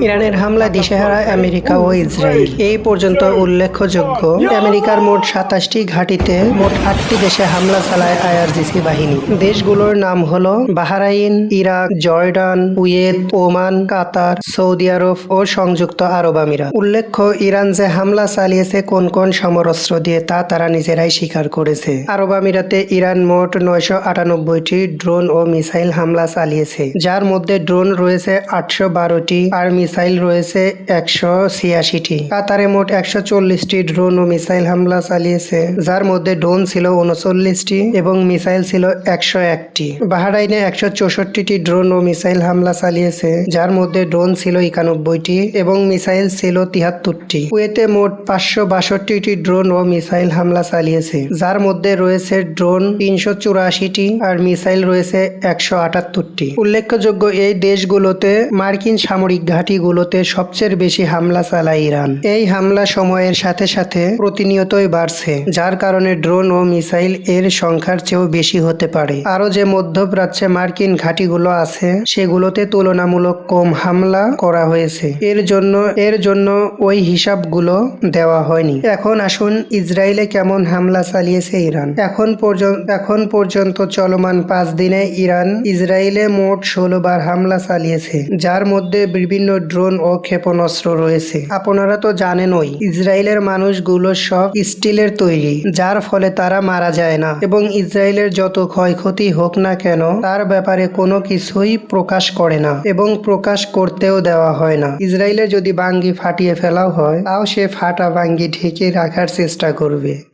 ইরানের হামলায় দিশেহারা আমেরিকা ও ইসরায়েল। এই পর্যন্ত উল্লেখযোগ্য, আমেরিকার মোট ২৭টি ঘাঁটিতে মোট ৮টি দেশে হামলা চালায় আইআরজিসি বাহিনী। দেশগুলোর নাম হলো Bahrain, Iraq, Jordan, Kuwait, Oman, Qatar, Saudi Arab ও সংযুক্ত আরব আমিরাত। উল্লেখ্য, ইরান যে হামলা চালিয়েছে কোন কোন সমরাস্ত্র দিয়ে তা তারা নিজেরাই স্বীকার করেছে। আরব আমিরাতে ইরান মোট ৯৯৮টি ড্রোন ও মিসাইল হামলা চালিয়েছে, যার মধ্যে ড্রোন রয়েছে ৮১২টি আর মিসাইল রয়েছে ১৮৬টি। কাতারে মোট ১৪০টি ড্রোন ও মিসাইল হামলা চালিয়েছে, যার মধ্যে ড্রোন ছিল ৩৯টি এবং মিসাইল ছিল ১০১টি। বাহরাইনে ১৬৪টি ড্রোন ও মিসাইল হামলা চালিয়েছে, যার মধ্যে ড্রোন ছিল ৯১টি এবং মিসাইল ছিল ৭৩টি। কুয়েতে মোট ৫৬২টি ড্রোন ও মিসাইল হামলা চালিয়েছে, যার মধ্যে রয়েছে ড্রোন ৩৮৪টি আর মিসাইল রয়েছে ১৭৮টি। উল্লেখযোগ্য, এই দেশগুলোতে মার্কিন সামরিক ঘাঁটিগুলোতে সবচেয়ে বেশি হামলা চালায় ইরান। এই হামলা সময়ের সাথে সাথে প্রতিনিয়তই বাড়ছে, যার কারণে ড্রোন ও মিসাইল এর সংখ্যার চেয়েও বেশি হতে পারে। আরও যে মধ্যপ্রাচ্যে মার্কিন ঘাঁটিগুলো আছে সেগুলোতে তুলনামূলক কম হামলা করা হয়েছে, এর জন্য ওই হিসাবগুলো দেওয়া হয়নি। এখন আসুন ইসরায়েলে কেমন হামলা চালিয়েছে ইরান। এখন পর্যন্ত চলমান ৫ দিনে ইরান ইসরায়েলে মোট ১৬ বার হামলা চালিয়েছে, যার মধ্যে বিভিন্ন ড্রোন ও ক্ষেপণাস্ত্র রয়েছে। আপনারা তো জানেনই, ইসরায়েলের মানুষগুলো সব স্টিলের তৈরি, যার ফলে তারা মারা যায় না এবং ইসরায়েলের যত ক্ষয়ক্ষতি হোক না কেন তার ব্যাপারে কোনো কিছুই প্রকাশ করে না এবং প্রকাশ করতেও দেওয়া হয় না। ইসরায়েলের যদি বাঙ্গি ফাটিয়ে ফেলাও হয়, তাও সে ফাটা বাঙ্গি ঢেকে রাখার চেষ্টা করবে।